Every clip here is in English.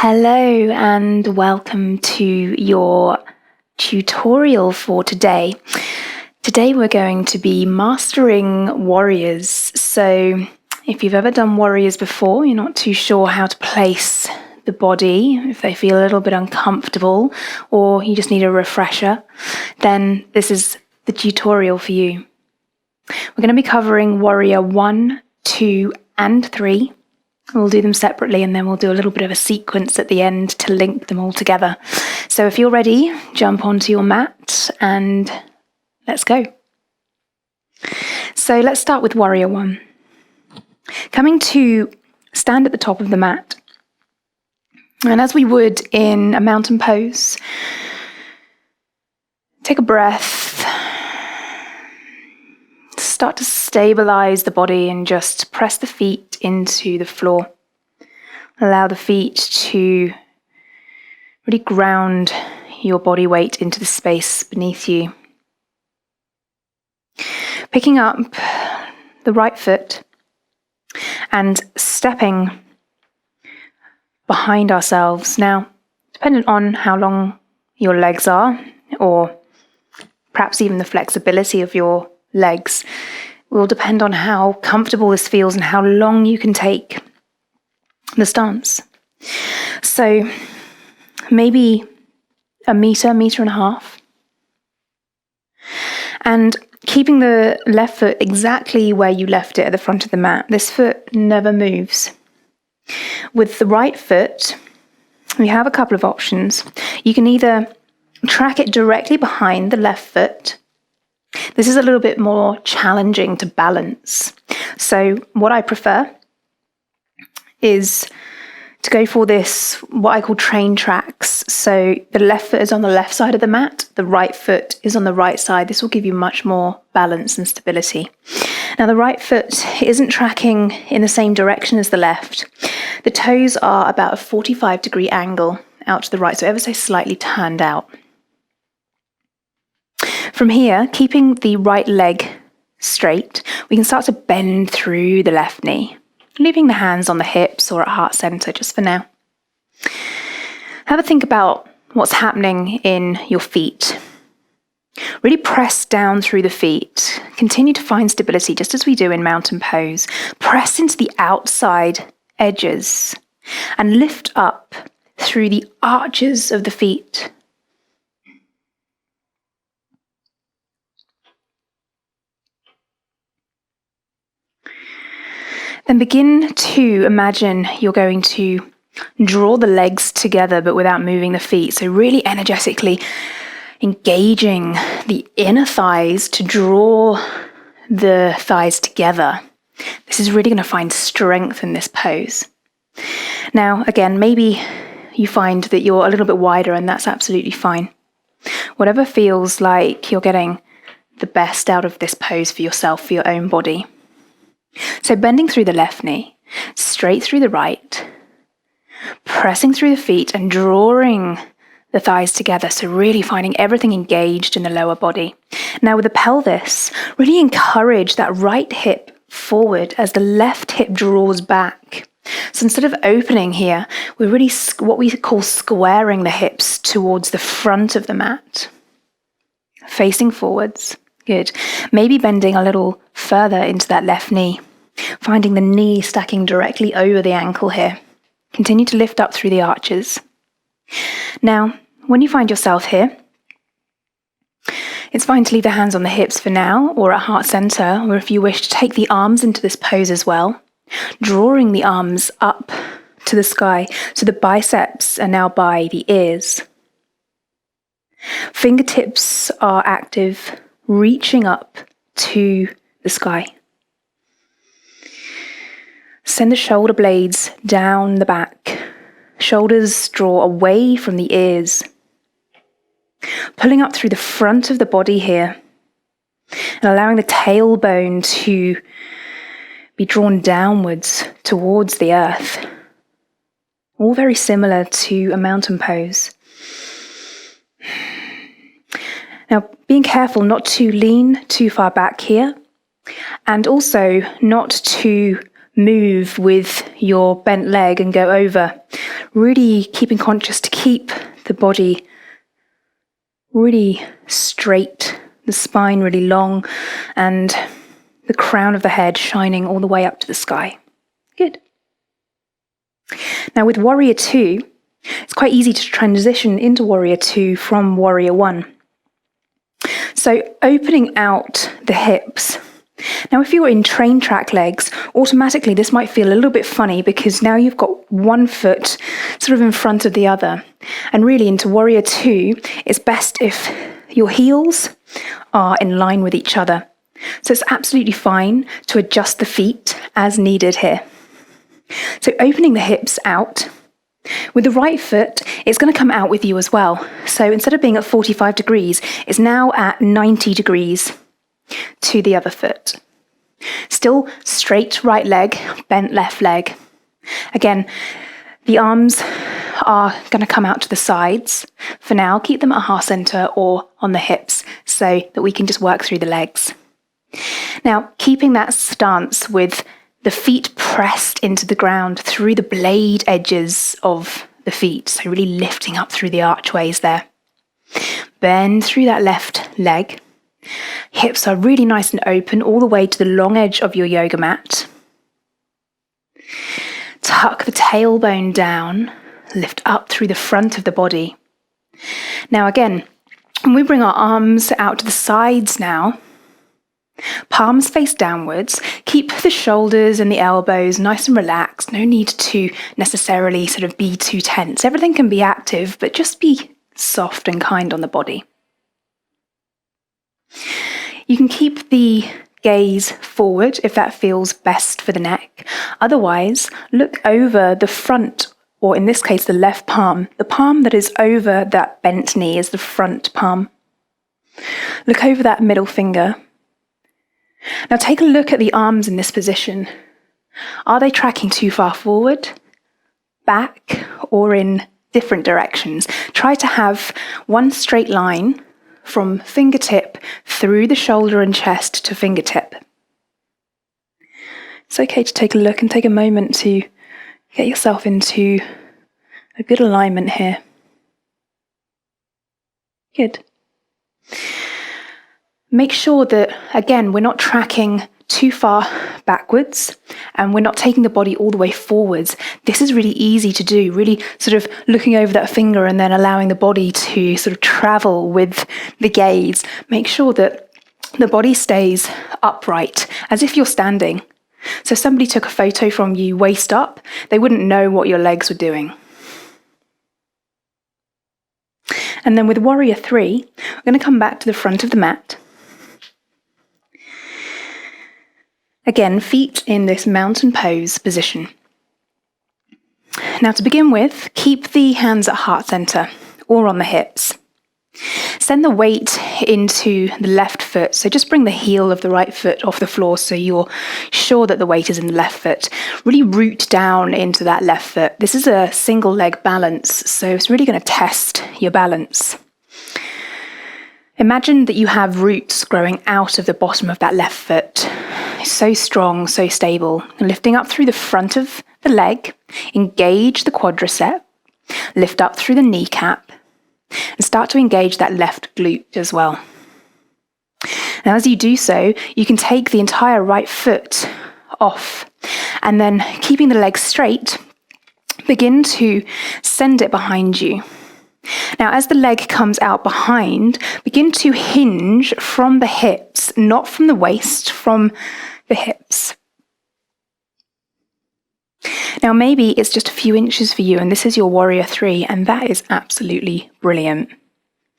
Hello and welcome to your tutorial for today. Today we're going to be mastering warriors. So if you've ever done warriors before, you're not too sure how to place the body, if they feel a little bit uncomfortable or you just need a refresher, then this is the tutorial for you. We're going to be covering warrior 1, 2 and 3. We'll do them separately and then we'll do a little bit of a sequence at the end to link them all together. So if you're ready, jump onto your mat and let's go. So let's start with warrior 1. Coming to stand at the top of the mat. And as we would in a mountain pose, take a breath. Start to stabilize the body and just press the feet into the floor. Allow the feet to really ground your body weight into the space beneath you. Picking up the right foot and stepping behind ourselves. Now, dependent on how long your legs are, or perhaps even the flexibility of your legs, will depend on how comfortable this feels and how long you can take the stance. So maybe a meter and a half. And keeping the left foot exactly where you left it at the front of the mat. This foot never moves. With the right foot, we have a couple of options. You can either track it directly behind the left foot. This is a little bit more challenging to balance. So what I prefer is to go for this, what I call train tracks. So the left foot is on the left side of the mat, the right foot is on the right side. This will give you much more balance and stability. Now the right foot isn't tracking in the same direction as the left. The toes are about a 45-degree angle out to the right, so ever so slightly turned out. From here, keeping the right leg straight, we can start to bend through the left knee, leaving the hands on the hips or at heart center just for now. Have a think about what's happening in your feet. Really press down through the feet. Continue to find stability just as we do in mountain pose. Press into the outside edges and lift up through the arches of the feet. Then begin to imagine you're going to draw the legs together but without moving the feet. So really energetically engaging the inner thighs to draw the thighs together. This is really going to find strength in this pose. Now, again, maybe you find that you're a little bit wider and that's absolutely fine. Whatever feels like you're getting the best out of this pose for yourself, for your own body. So bending through the left knee, straight through the right, pressing through the feet and drawing the thighs together. So really finding everything engaged in the lower body. Now with the pelvis, really encourage that right hip forward as the left hip draws back. So instead of opening here, we're really what we call squaring the hips towards the front of the mat, facing forwards. Good. Maybe bending a little further into that left knee, finding the knee stacking directly over the ankle here. Continue to lift up through the arches. Now, when you find yourself here, it's fine to leave the hands on the hips for now, or at heart center, or if you wish to take the arms into this pose as well, drawing the arms up to the sky, so the biceps are now by the ears. Fingertips are active, reaching up to the sky. Send the shoulder blades down the back. Shoulders draw away from the ears. Pulling up through the front of the body here and allowing the tailbone to be drawn downwards towards the earth. All very similar to a mountain pose. Now, being careful not to lean too far back here, and also not to move with your bent leg and go over. really keeping conscious to keep the body really straight, the spine really long, and the crown of the head shining all the way up to the sky. Good. Now with Warrior 2, it's quite easy to transition into Warrior 2 from Warrior 1. So opening out the hips. Now if you were in train track legs, automatically this might feel a little bit funny because now you've got one foot sort of in front of the other. And really into Warrior 2, it's best if your heels are in line with each other. So it's absolutely fine to adjust the feet as needed here. So opening the hips out. With the right foot, it's going to come out with you as well. So instead of being at 45 degrees, it's now at 90 degrees to the other foot. Still straight right leg, bent left leg. Again, the arms are going to come out to the sides. For now, keep them at heart center or on the hips so that we can just work through the legs. Now, keeping that stance with the feet pressed into the ground through the blade edges of the feet, so really lifting up through the archways there. Bend through that left leg. Hips are really nice and open all the way to the long edge of your yoga mat. Tuck the tailbone down, lift up through the front of the body. Now again, when we bring our arms out to the sides now, palms face downwards, keep the shoulders and the elbows nice and relaxed. No need to necessarily sort of be too tense. Everything can be active, but just be soft and kind on the body. You can keep the gaze forward if that feels best for the neck. Otherwise, look over the front, or in this case, the left palm. The palm that is over that bent knee is the front palm. Look over that middle finger. Now take a look at the arms in this position. Are they tracking too far forward, back, or in different directions? Try to have one straight line from fingertip through the shoulder and chest to fingertip. It's okay to take a look and take a moment to get yourself into a good alignment here. Good. Make sure that, again, we're not tracking too far backwards and we're not taking the body all the way forwards. This is really easy to do, really sort of looking over that finger and then allowing the body to sort of travel with the gaze. Make sure that the body stays upright as if you're standing. So if somebody took a photo from you waist up, they wouldn't know what your legs were doing. And then with Warrior 3, we're going to come back to the front of the mat. Again, feet in this mountain pose position. Now to begin with, keep the hands at heart center or on the hips. Send the weight into the left foot, so just bring the heel of the right foot off the floor so you're sure that the weight is in the left foot. Really root down into that left foot. This is a single leg balance, so it's really going to test your balance. Imagine that you have roots growing out of the bottom of that left foot. So strong, so stable. Lifting up through the front of the leg, engage the quadricep, lift up through the kneecap, and start to engage that left glute as well. Now as you do so, you can take the entire right foot off, and then keeping the leg straight, begin to send it behind you. Now, as the leg comes out behind, begin to hinge from the hips, not from the waist, from the hips. Now, maybe it's just a few inches for you, and this is your Warrior 3, and that is absolutely brilliant.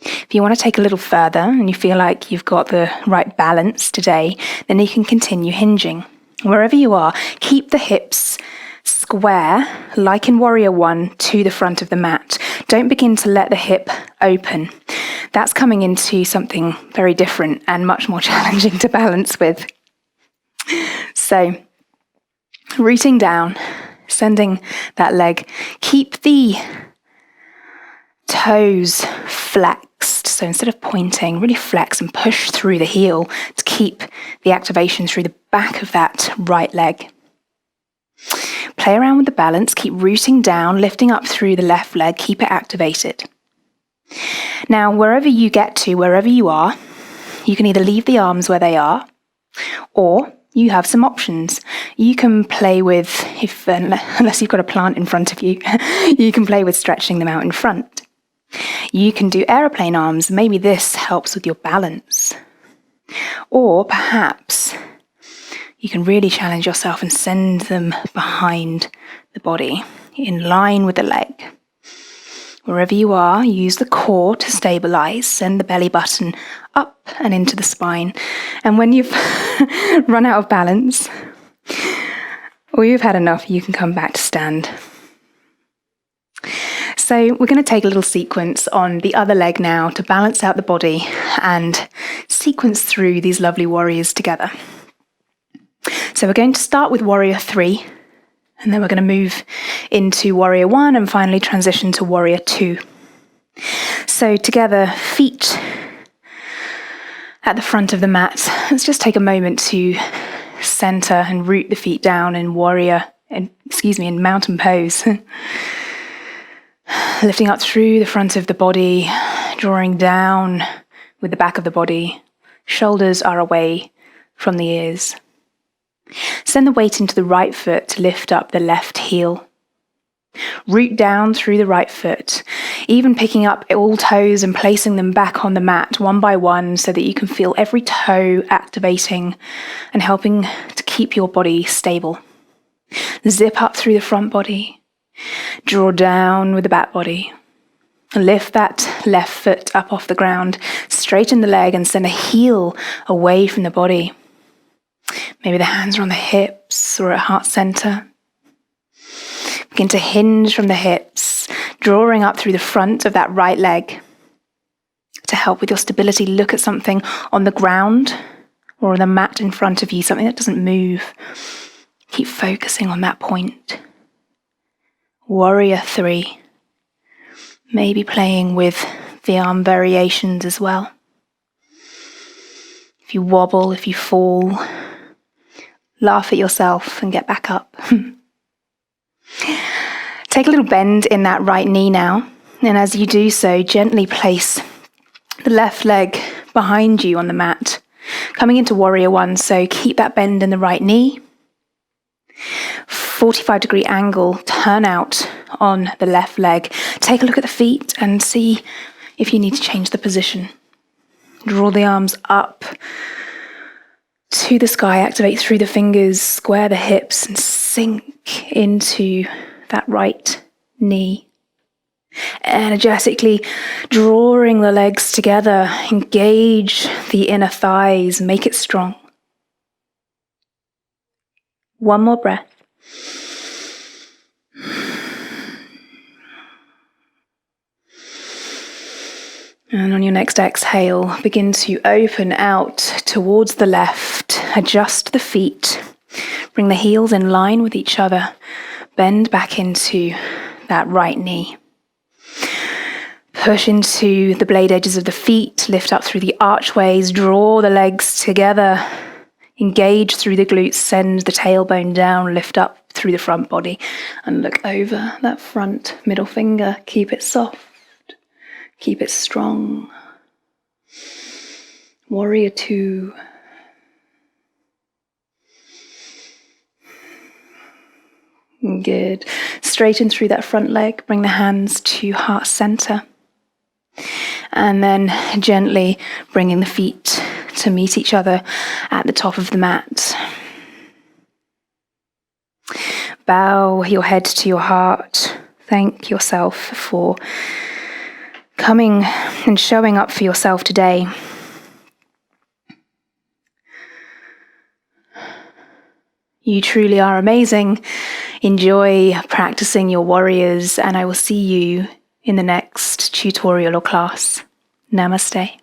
If you want to take a little further and you feel like you've got the right balance today, then you can continue hinging. Wherever you are, keep the hips square, like in Warrior 1, to the front of the mat. Don't begin to let the hip open. That's coming into something very different and much more challenging to balance with. So, rooting down, sending that leg. Keep the toes flexed. So instead of pointing, really flex and push through the heel to keep the activation through the back of that right leg. Play around with the balance, keep rooting down, lifting up through the left leg, keep it activated. Now, wherever you get to, wherever you are, you can either leave the arms where they are, or you have some options. You can play with, unless you've got a plant in front of you, you can play with stretching them out in front. You can do aeroplane arms. Maybe this helps with your balance. Or perhaps you can really challenge yourself and send them behind the body, in line with the leg. Wherever you are, use the core to stabilize, send the belly button up and into the spine. And when you've run out of balance, or you've had enough, you can come back to stand. So we're going to take a little sequence on the other leg now to balance out the body and sequence through these lovely warriors together. So we're going to start with warrior 3, and then we're going to move into warrior 1 and finally transition to warrior 2. So together, feet at the front of the mat. Let's just take a moment to center and root the feet down in in mountain pose. Lifting up through the front of the body, drawing down with the back of the body. Shoulders are away from the ears. Send the weight into the right foot to lift up the left heel. Root down through the right foot, even picking up all toes and placing them back on the mat one by one so that you can feel every toe activating and helping to keep your body stable. Zip up through the front body. Draw down with the back body. Lift that left foot up off the ground, straighten the leg and send a heel away from the body. Maybe the hands are on the hips or at heart center. Begin to hinge from the hips, drawing up through the front of that right leg. To help with your stability, look at something on the ground or on the mat in front of you, something that doesn't move. Keep focusing on that point. Warrior 3. Maybe playing with the arm variations as well. If you wobble, if you fall, laugh at yourself and get back up. Take a little bend in that right knee now, and as you do so, gently place the left leg behind you on the mat, coming into warrior 1, so keep that bend in the right knee. 45-degree angle, turn out on the left leg. Take a look at the feet and see if you need to change the position. Draw the arms up to the sky, activate through the fingers, square the hips and sink into that right knee. Energetically drawing the legs together, engage the inner thighs, make it strong. One more breath. And on your next exhale, begin to open out towards the left. Adjust the feet. Bring the heels in line with each other. Bend back into that right knee. Push into the blade edges of the feet. Lift up through the archways. Draw the legs together. Engage through the glutes. Send the tailbone down. Lift up through the front body. And look over that front middle finger. Keep it soft. Keep it strong. Warrior 2. Good. Straighten through that front leg. Bring the hands to heart center. And then gently bringing the feet to meet each other at the top of the mat. Bow your head to your heart. Thank yourself for coming and showing up for yourself today. You truly are amazing. Enjoy practicing your warriors, and I will see you in the next tutorial or class. Namaste.